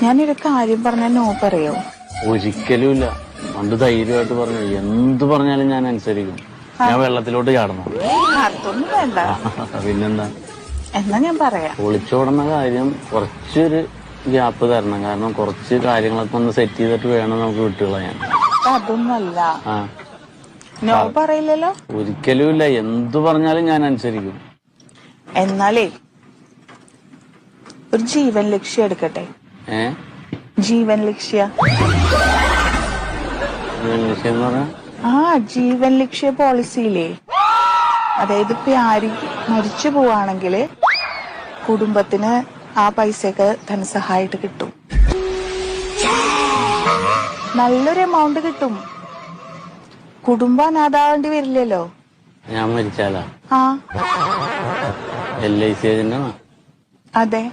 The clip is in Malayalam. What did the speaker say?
ഞാനൊരു കാര്യം പറഞ്ഞ നോ പറയോ? ഒരിക്കലും ഇല്ല. പണ്ട് ധൈര്യമായിട്ട് പറഞ്ഞു എന്ത് പറഞ്ഞാലും ഞാൻ അനുസരിക്കും. ഞാൻ വെള്ളത്തിലോട്ട് ചാടണം. അതൊന്നും വേണ്ട. പിന്നെന്താ? എന്നാ ഞാൻ പറയാം. ഒളിച്ചോടുന്ന കാര്യം കുറച്ചൊരു ഗ്യാപ്പ് തരണം. കാരണം കുറച്ച് കാര്യങ്ങളൊക്കെ ഒന്ന് സെറ്റ് ചെയ്തിട്ട് വേണം നമുക്ക് വിട്ടുകളയാൻ. അതൊന്നല്ല. നോ പറയില്ലല്ലോ? ഒരിക്കലും ഇല്ല. എന്തു പറഞ്ഞാലും ഞാൻ അനുസരിക്കും. എന്നാലേ ഒരു ജീവൻ ലക്ഷ്യം എടുക്കട്ടെ. ജീവൻ ലക്ഷ്യ ജീവൻ ലക്ഷ്യ പോളിസിയില്ലേ? അതായത് ഇപ്പൊ ആര് മരിച്ചു പോവാണെങ്കില് കുടുംബത്തിന് ആ പൈസയൊക്കെ ധനസഹായിട്ട് കിട്ടും. നല്ലൊരു എമൗണ്ട് കിട്ടും. കുടുംബം അനാഥാവേണ്ടി വരില്ലല്ലോ. ഞാൻ മരിച്ചാലാ? ആ LIC ഏജന്റാണോ? അതെ.